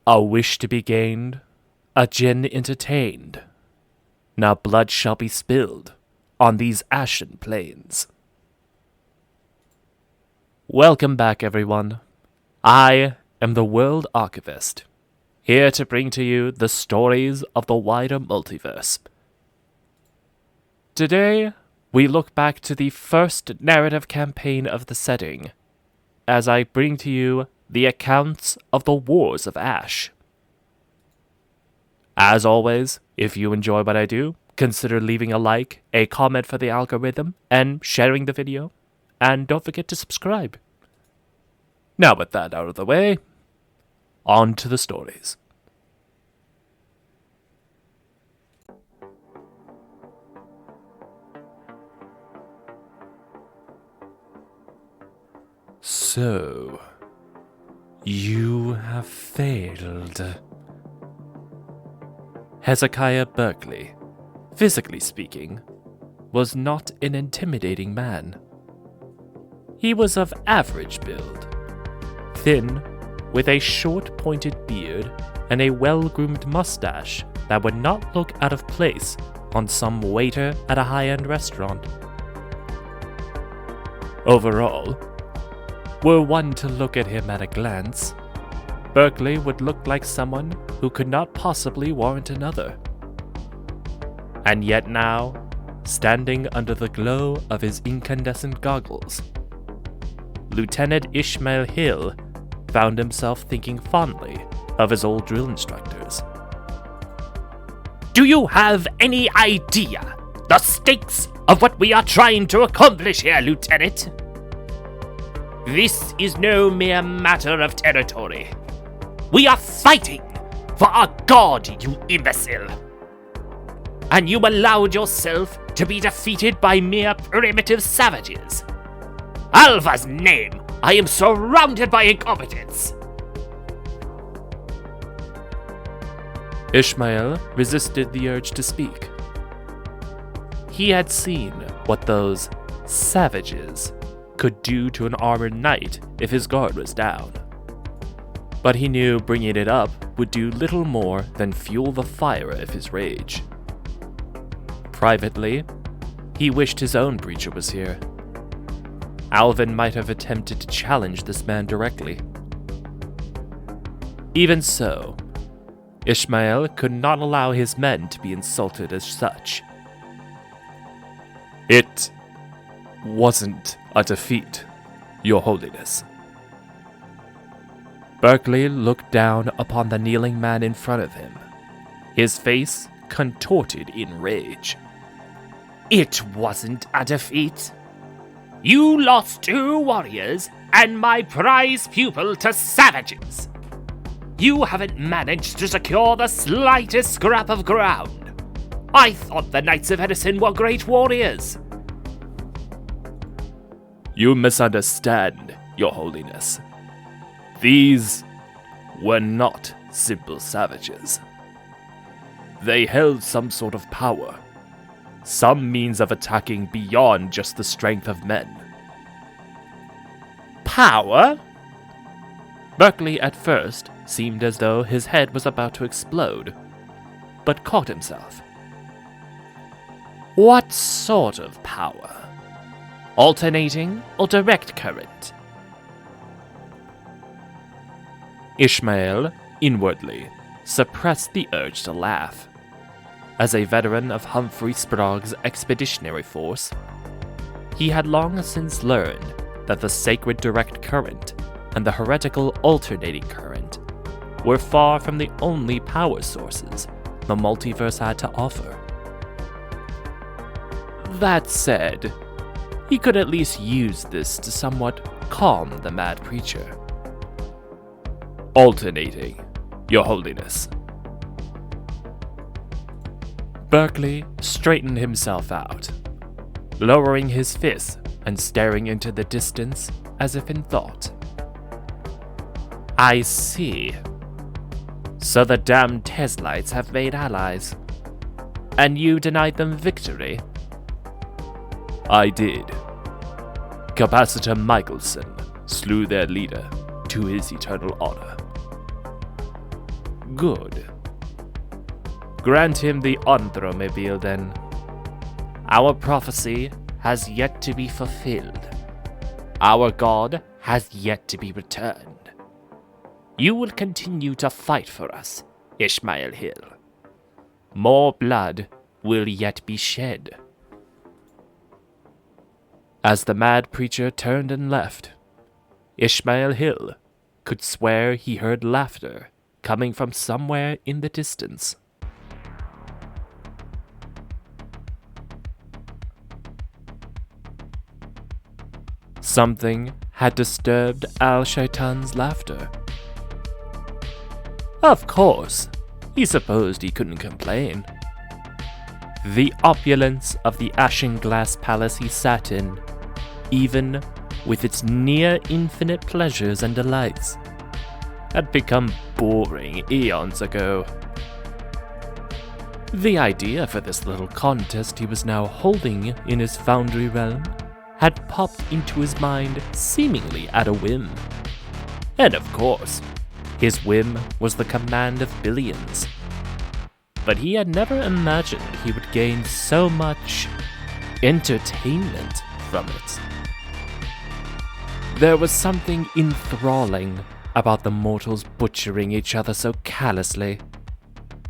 A wish to be gained, a gin entertained. Now blood shall be spilled on these ashen plains. Welcome back, everyone. I am the World Archivist, here to bring to you the stories of the wider multiverse. Today, we look back to the first narrative campaign of the setting, as I bring to you the accounts of the Wars of Ash. As always, if you enjoy what I do, consider leaving a like, a comment for the algorithm, and sharing the video. And don't forget to subscribe. Now with that out of the way, on to the stories. So, you have failed. Hezekiah Berkeley, physically speaking, was not an intimidating man. He was of average build, thin, with a short pointed beard and a well-groomed mustache that would not look out of place on some waiter at a high-end restaurant. Overall, were one to look at him at a glance, Berkeley would look like someone who could not possibly warrant another. And yet now, standing under the glow of his incandescent goggles, Lieutenant Ishmael Hill found himself thinking fondly of his old drill instructors. Do you have any idea the stakes of what we are trying to accomplish here, Lieutenant? This is no mere matter of territory. We are fighting for our god, you imbecile. And you allowed yourself to be defeated by mere primitive savages. Alva's name, I am surrounded by incompetence. Ishmael resisted the urge to speak. He had seen what those savages could do to an armored knight if his guard was down. But he knew bringing it up would do little more than fuel the fire of his rage. Privately, he wished his own preacher was here. Alvin might have attempted to challenge this man directly. Even so, Ishmael could not allow his men to be insulted as such. It wasn't a defeat, Your Holiness. Berkeley looked down upon the kneeling man in front of him, his face contorted in rage. It wasn't a defeat. You lost 2 warriors and my prize pupil to savages. You haven't managed to secure the slightest scrap of ground. I thought the Knights of Edison were great warriors. You misunderstand, Your Holiness. These were not simple savages. They held some sort of power, some means of attacking beyond just the strength of men. Power? Berkeley at first seemed as though his head was about to explode, but caught himself. What sort of power? Alternating or direct current? Ishmael, inwardly, suppressed the urge to laugh. As a veteran of Humphrey Sprague's expeditionary force, he had long since learned that the sacred direct current and the heretical alternating current were far from the only power sources the multiverse had to offer. That said, he could at least use this to somewhat calm the mad preacher. Alternating, Your Holiness. Berkeley straightened himself out, lowering his fist and staring into the distance as if in thought. I see. So the damned Teslites have made allies, and you denied them victory? I did. Capacitor Michelson slew their leader to his eternal honor. Good. Grant him the Andromobile then. Our prophecy has yet to be fulfilled. Our god has yet to be returned. You will continue to fight for us, Ishmael Hill. More blood will yet be shed. As the mad preacher turned and left, Ishmael Hill could swear he heard laughter coming from somewhere in the distance. Something had disturbed Al-Shaitan's laughter. Of course, he supposed he couldn't complain. The opulence of the ashen glass palace he sat in, even with its near infinite pleasures and delights, had become boring eons ago. The idea for this little contest he was now holding in his foundry realm had popped into his mind seemingly at a whim. And of course, his whim was the command of billions. But he had never imagined he would gain so much entertainment from it. There was something enthralling about the mortals butchering each other so callously,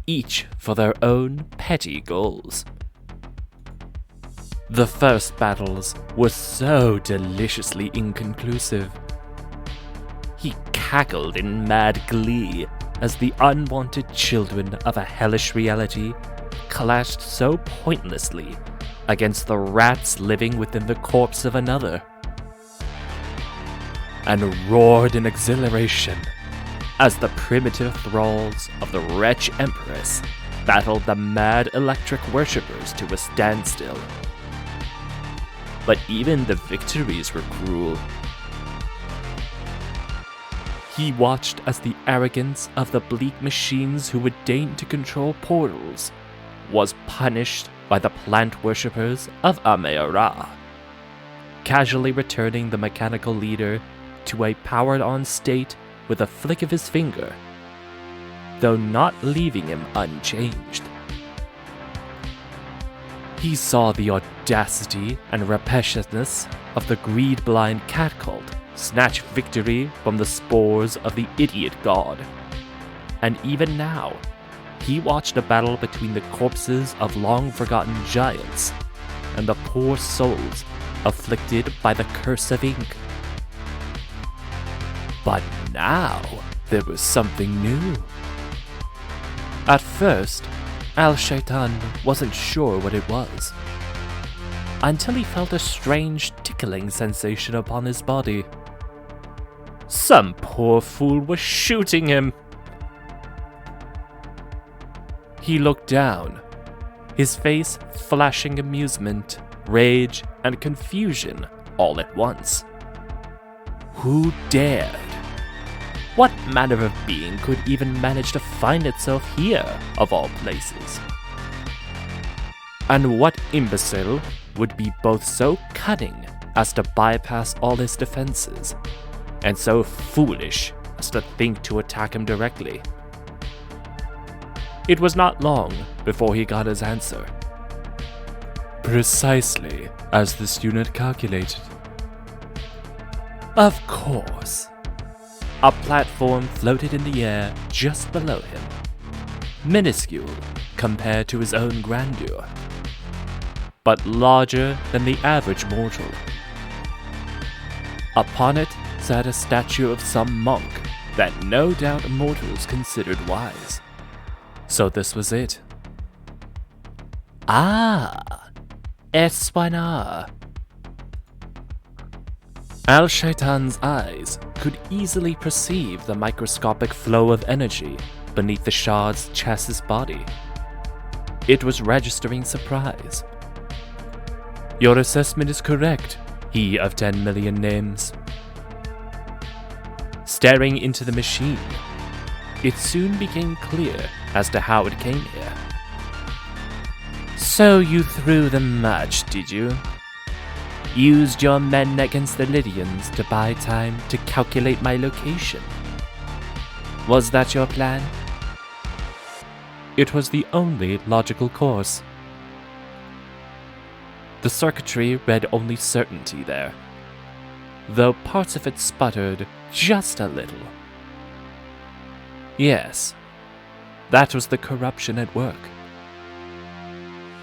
each for their own petty goals. The first battles were so deliciously inconclusive. He cackled in mad glee as the unwanted children of a hellish reality clashed so pointlessly against the rats living within the corpse of another, and roared in exhilaration as the primitive thralls of the wretch Empress battled the mad electric worshippers to a standstill. But even the victories were cruel. He watched as the arrogance of the bleak machines who would deign to control portals was punished by the plant worshippers of Ameh-Ra, casually returning the mechanical leader to a powered-on state with a flick of his finger, though not leaving him unchanged. He saw the audacity and rapaciousness of the greed-blind cat cult snatch victory from the spores of the idiot god. And even now, he watched a battle between the corpses of long-forgotten giants and the poor souls afflicted by the curse of ink. But now, there was something new. At first, Al-Shaitan wasn't sure what it was, until he felt a strange tickling sensation upon his body. Some poor fool was shooting him. He looked down, his face flashing amusement, rage, and confusion all at once. Who dared? What manner of being could even manage to find itself here, of all places? And what imbecile would be both so cunning as to bypass all his defenses, and so foolish as to think to attack him directly? It was not long before he got his answer. Precisely as the student calculated. Of course. A platform floated in the air just below him, minuscule compared to his own grandeur, but larger than the average mortal. Upon it sat a statue of some monk that no doubt mortals considered wise. So this was it. Ah, Eswana. Al-Shaitan's eyes could easily perceive the microscopic flow of energy beneath the shard's chassis body. It was registering surprise. Your assessment is correct, he of 10 million names. Staring into the machine, it soon became clear as to how it came here. So you threw the match, did you? Used your men against the Lydians to buy time to calculate my location. Was that your plan? It was the only logical course. The circuitry read only certainty there, though parts of it sputtered just a little. Yes, that was the corruption at work.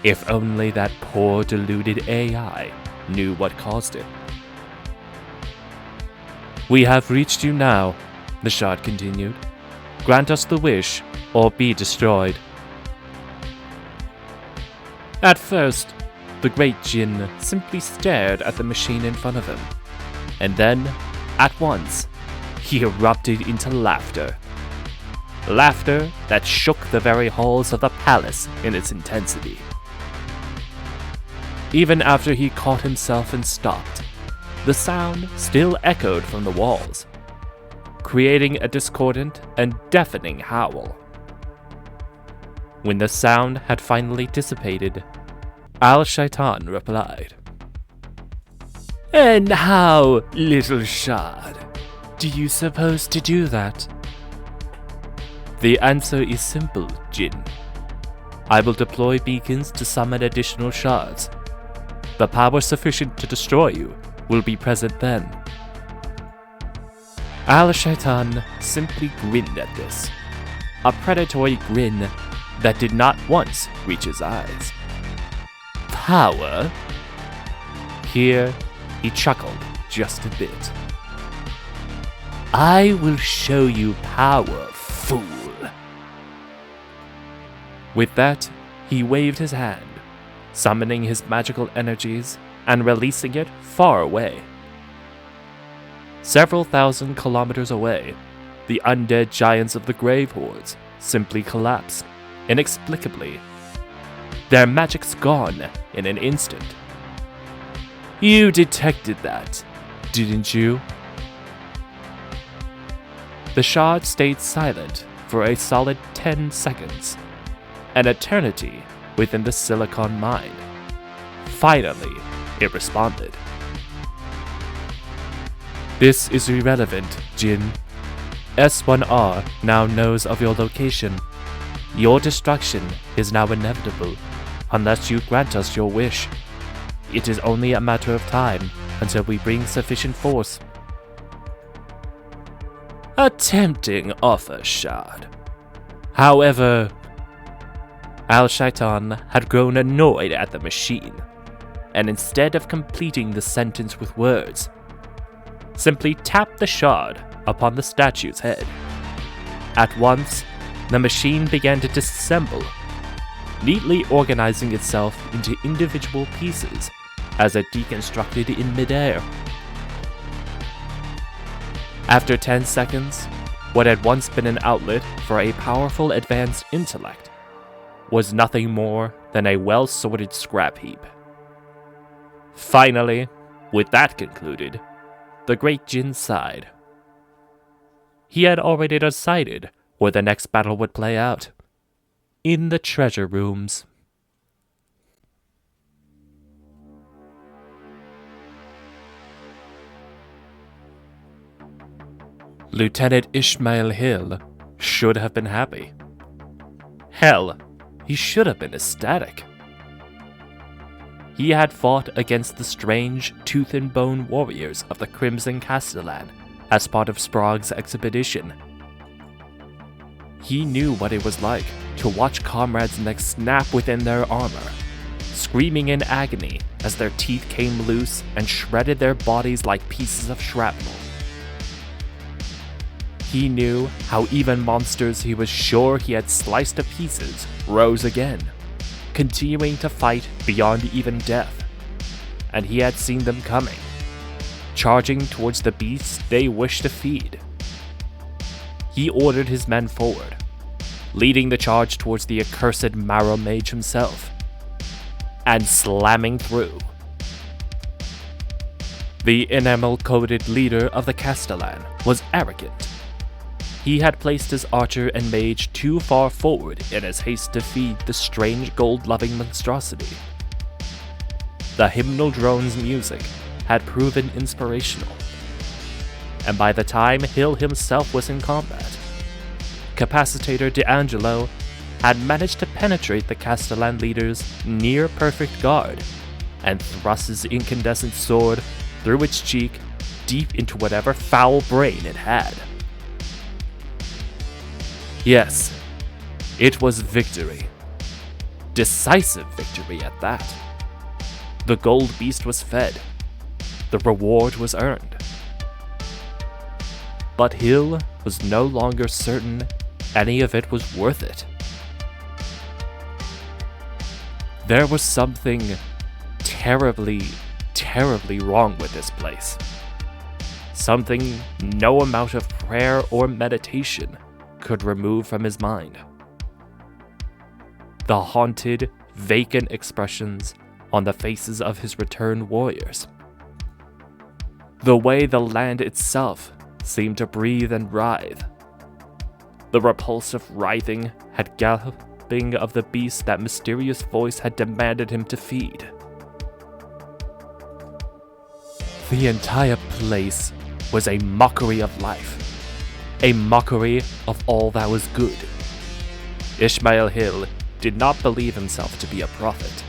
If only that poor deluded AI knew what caused it. "We have reached you now," the shard continued. "Grant us the wish, or be destroyed." At first, the great Jinn simply stared at the machine in front of him, and then, at once, he erupted into laughter. Laughter that shook the very halls of the palace in its intensity. Even after he caught himself and stopped, the sound still echoed from the walls, creating a discordant and deafening howl. When the sound had finally dissipated, Al-Shaitan replied, "And how, little shard, do you suppose to do that?" "The answer is simple, Jinn. I will deploy beacons to summon additional shards. The power sufficient to destroy you will be present then." Al-Shaitan simply grinned at this, a predatory grin that did not once reach his eyes. "Power?" Here, he chuckled just a bit. "I will show you power, fool." With that, he waved his hand, summoning his magical energies and releasing it far away. Several thousand kilometers away, the undead giants of the Grave Hordes simply collapsed, inexplicably. Their magic's gone in an instant. You detected that, didn't you? The shard stayed silent for a solid 10 seconds, an eternity within the silicon mind. Finally, it responded. "This is irrelevant, Jinn. S1R now knows of your location. Your destruction is now inevitable, unless you grant us your wish. It is only a matter of time until we bring sufficient force." A tempting offer, Shard. However, Al-Shaitan had grown annoyed at the machine, and instead of completing the sentence with words, simply tapped the shard upon the statue's head. At once, the machine began to disassemble, neatly organizing itself into individual pieces as it deconstructed in midair. After 10 seconds, what had once been an outlet for a powerful advanced intellect was nothing more than a well-sorted scrap heap. Finally, with that concluded, the great Jinn sighed. He had already decided where the next battle would play out. In the treasure rooms. Lieutenant Ishmael Hill should have been happy. Hell, he should have been ecstatic. He had fought against the strange tooth and bone warriors of the Crimson Castellan as part of Sprague's expedition. He knew what it was like to watch comrades' necks snap within their armor, screaming in agony as their teeth came loose and shredded their bodies like pieces of shrapnel. He knew how even monsters he was sure he had sliced to pieces rose again, continuing to fight beyond even death. And he had seen them coming, charging towards the beasts they wished to feed. He ordered his men forward, leading the charge towards the accursed Marrow Mage himself, and slamming through. The enamel-coated leader of the Castellan was arrogant. He had placed his archer and mage too far forward in his haste to feed the strange gold-loving monstrosity. The hymnal drone's music had proven inspirational, and by the time Hill himself was in combat, Capacitator D'Angelo had managed to penetrate the Castellan leader's near-perfect guard and thrust his incandescent sword through its cheek deep into whatever foul brain it had. Yes, it was victory. Decisive victory at that. The gold beast was fed. The reward was earned. But Hill was no longer certain any of it was worth it. There was something terribly, terribly wrong with this place. Something no amount of prayer or meditation could remove from his mind. The haunted, vacant expressions on the faces of his returned warriors. The way the land itself seemed to breathe and writhe. The repulsive writhing had galloping of the beast that mysterious voice had demanded him to feed. The entire place was a mockery of life, a mockery of all that was good. Ishmael Hill did not believe himself to be a prophet,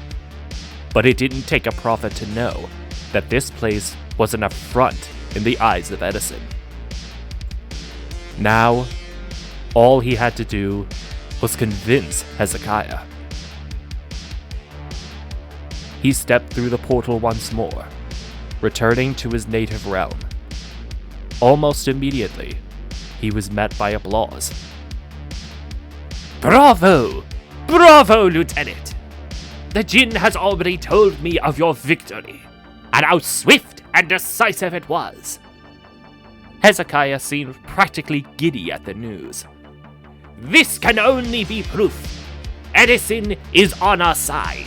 but it didn't take a prophet to know that this place was an affront in the eyes of Edison. Now, all he had to do was convince Hezekiah. He stepped through the portal once more, returning to his native realm. Almost immediately, he was met by applause. Bravo! Bravo, Lieutenant! The Jinn has already told me of your victory, and how swift and decisive it was. Hezekiah seemed practically giddy at the news. This can only be proof. Edison is on our side.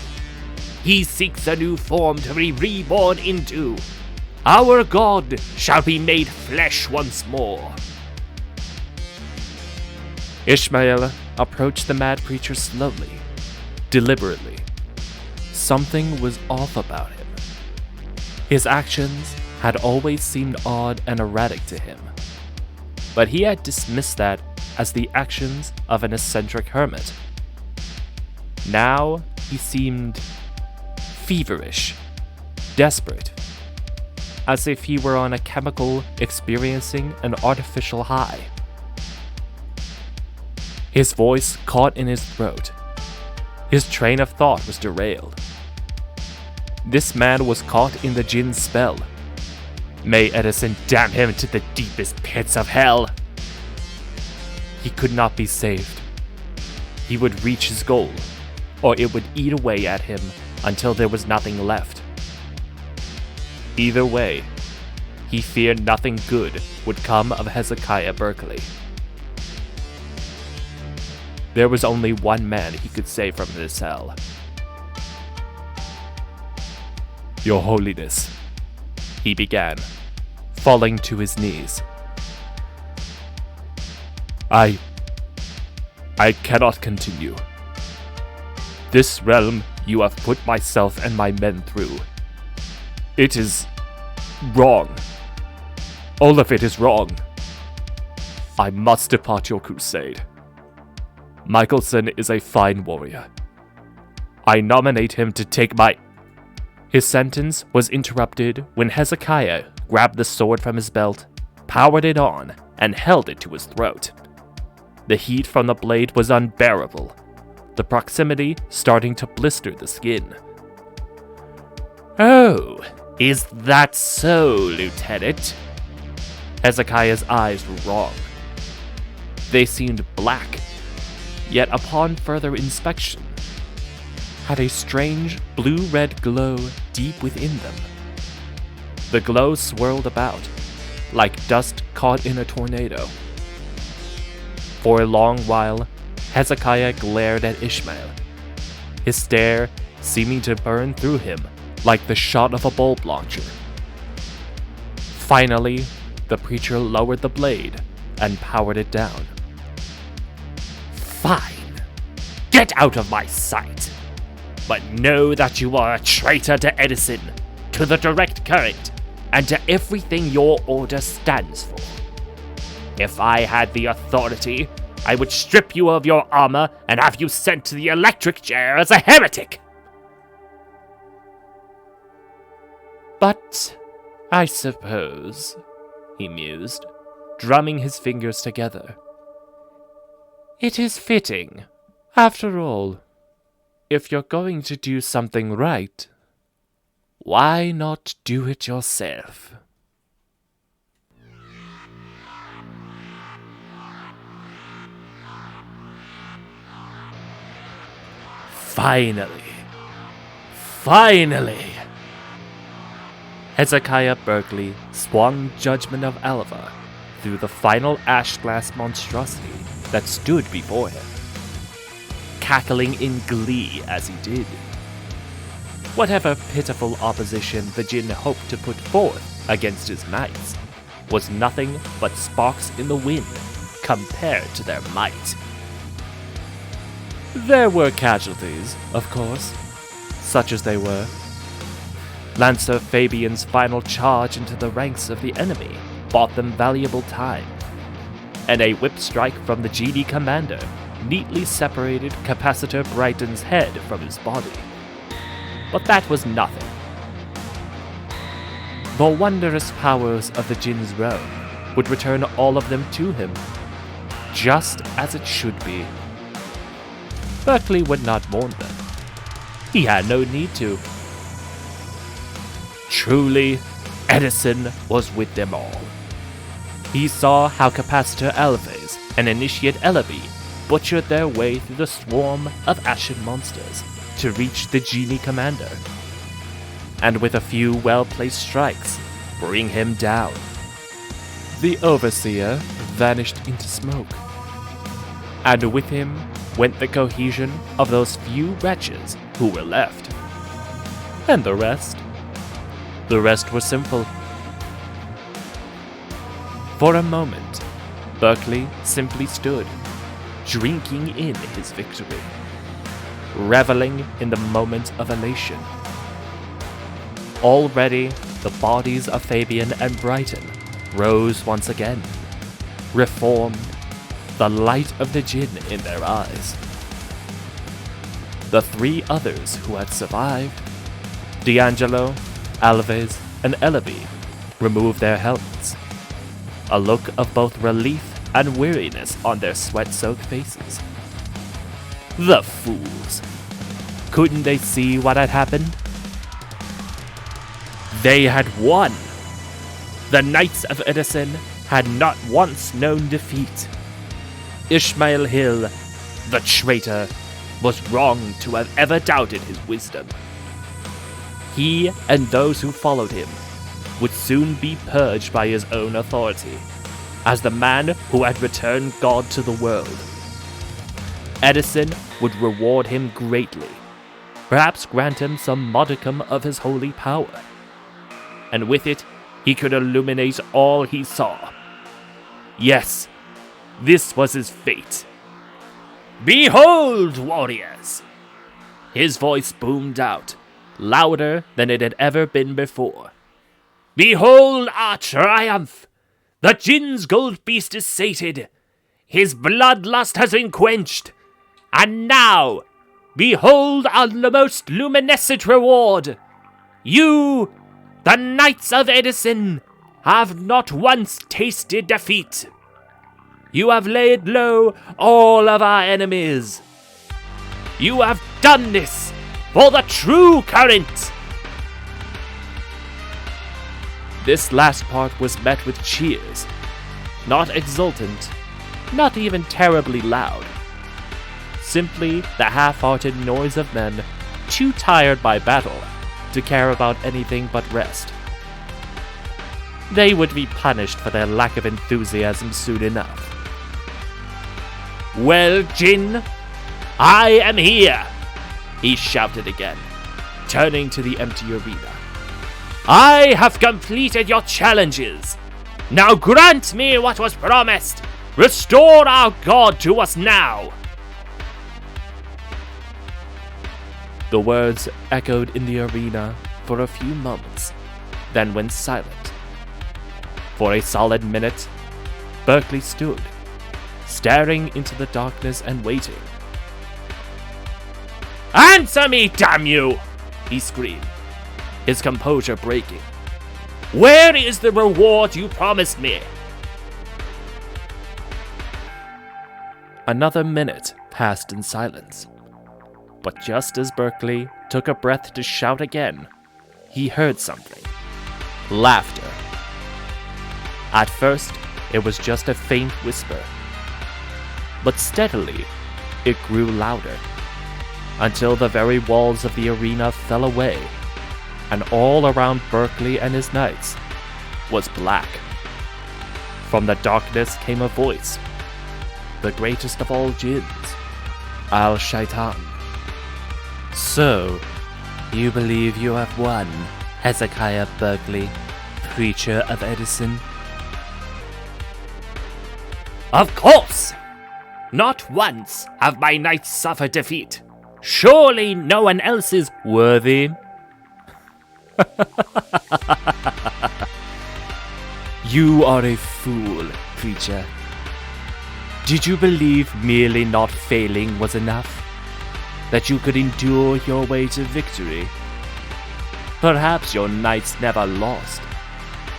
He seeks a new form to be reborn into. Our God shall be made flesh once more. Ishmael approached the mad preacher slowly, deliberately. Something was off about him. His actions had always seemed odd and erratic to him, but he had dismissed that as the actions of an eccentric hermit. Now he seemed feverish, desperate, as if he were on a chemical experiencing an artificial high. His voice caught in his throat. His train of thought was derailed. This man was caught in the Jinn's spell. May Edison damn him to the deepest pits of hell. He could not be saved. He would reach his goal, or it would eat away at him until there was nothing left. Either way, he feared nothing good would come of Hezekiah Berkeley. There was only one man he could save from this hell. Your Holiness, he began, falling to his knees. I cannot continue. This realm you have put myself and my men through. It is wrong. All of it is wrong. I must depart your crusade. Michelson is a fine warrior. I nominate him to take my... His sentence was interrupted when Hezekiah grabbed the sword from his belt, powered it on, and held it to his throat. The heat from the blade was unbearable, the proximity starting to blister the skin. Oh, is that so, Lieutenant? Hezekiah's eyes were wrong. They seemed black, yet upon further inspection, had a strange blue-red glow deep within them. The glow swirled about, like dust caught in a tornado. For a long while, Hezekiah glared at Ishmael, his stare seeming to burn through him like the shot of a bulb launcher. Finally, the preacher lowered the blade and powered it down. Fine. Get out of my sight. But know that you are a traitor to Edison, to the direct current, and to everything your order stands for. If I had the authority, I would strip you of your armor and have you sent to the electric chair as a heretic. But I suppose, he mused, drumming his fingers together, it is fitting. After all, if you're going to do something right, why not do it yourself? Finally! Hezekiah Berkeley swung Judgment of Alva through the final ash glass monstrosity that stood before him, cackling in glee as he did. Whatever pitiful opposition the Jinn hoped to put forth against his knights was nothing but sparks in the wind compared to their might. There were casualties, of course, such as they were. Lancer Fabian's final charge into the ranks of the enemy bought them valuable time, and a whip strike from the GD commander neatly separated Capacitor Brighton's head from his body. But that was nothing. The wondrous powers of the Jinn's realm would return all of them to him, just as it should be. Berkeley would not mourn them. He had no need to. Truly, Edison was with them all. He saw how Capacitor Alves and Initiate Ellaby butchered their way through the swarm of ashen monsters to reach the Genie Commander, and with a few well-placed strikes, bring him down. The Overseer vanished into smoke, and with him went the cohesion of those few wretches who were left. And the rest? The rest was simple. For a moment, Berkeley simply stood, drinking in his victory, reveling in the moment of elation. Already, the bodies of Fabian and Brighton rose once again, reformed, the light of the Jinn in their eyes. The three others who had survived, D'Angelo, Alves, and Ellaby, removed their helmets, a look of both relief and weariness on their sweat-soaked faces. The fools! Couldn't they see what had happened? They had won! The Knights of Edison had not once known defeat. Ishmael Hill, the traitor, was wrong to have ever doubted his wisdom. He and those who followed him would soon be purged by his own authority, as the man who had returned God to the world. Edison would reward him greatly, perhaps grant him some modicum of his holy power, and with it he could illuminate all he saw. Yes, this was his fate. Behold, warriors! His voice boomed out, louder than it had ever been before. Behold our triumph! The Jinn's gold beast is sated. His bloodlust has been quenched. And now, behold our most luminescent reward. You, the Knights of Edison, have not once tasted defeat. You have laid low all of our enemies. You have done this for the true current. This last part was met with cheers, not exultant, not even terribly loud. Simply the half-hearted noise of men too tired by battle to care about anything but rest. They would be punished for their lack of enthusiasm soon enough. Well, Jinn, I am here, he shouted again, turning to the empty arena. I have completed your challenges. Now grant me what was promised. Restore our God to us now. The words echoed in the arena for a few moments, then went silent. For a solid minute, Berkeley stood, staring into the darkness and waiting. "Answer me, damn you!" He screamed, his composure breaking. "Where is the reward you promised me?" Another minute passed in silence. But just as Berkeley took a breath to shout again, he heard something. Laughter. At first, it was just a faint whisper. But steadily, it grew louder, until the very walls of the arena fell away, and all around Berkeley and his knights was black. From the darkness came a voice, the greatest of all jinns, Al-Shaitan. "So, you believe you have won, Hezekiah Berkeley, preacher of Edison?" "Of course! Not once have my knights suffered defeat. Surely no one else is worthy." "You are a fool, preacher. Did you believe merely not failing was enough? That you could endure your way to victory? Perhaps your knights never lost,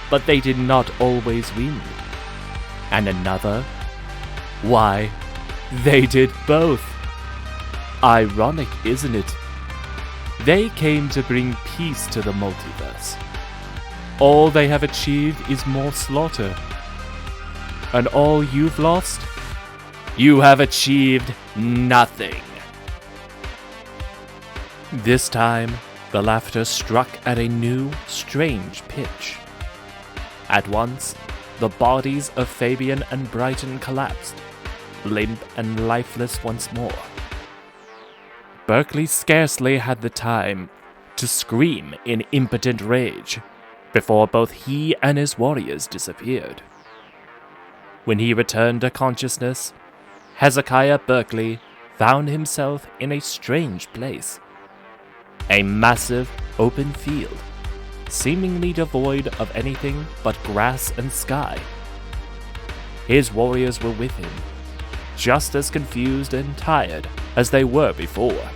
but they did not always win. And another? Why, they did both. Ironic, isn't it? They came to bring peace to the multiverse. All they have achieved is more slaughter. And all you've lost? You have achieved nothing." This time, the laughter struck at a new, strange pitch. At once, the bodies of Fabian and Brighton collapsed, limp and lifeless once more. Berkeley scarcely had the time to scream in impotent rage before both he and his warriors disappeared. When he returned to consciousness, Hezekiah Berkeley found himself in a strange place. A massive, open field, seemingly devoid of anything but grass and sky. His warriors were with him, just as confused and tired as they were before.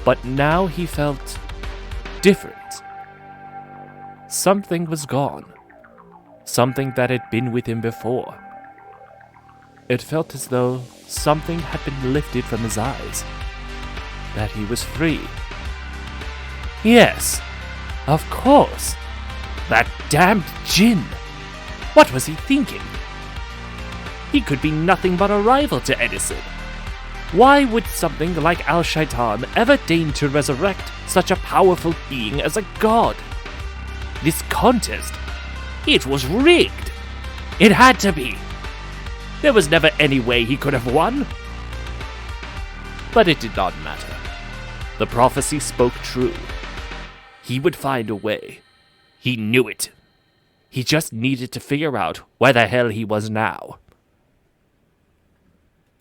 But now he felt different. Something was gone. Something that had been with him before. It felt as though something had been lifted from his eyes. That he was free. Yes, of course. That damned Jinn. What was he thinking? He could be nothing but a rival to Edison. Why would something like Al-Shaitan ever deign to resurrect such a powerful being as a god? This contest, it was rigged. It had to be. There was never any way he could have won. But it did not matter. The prophecy spoke true. He would find a way. He knew it. He just needed to figure out where the hell he was now.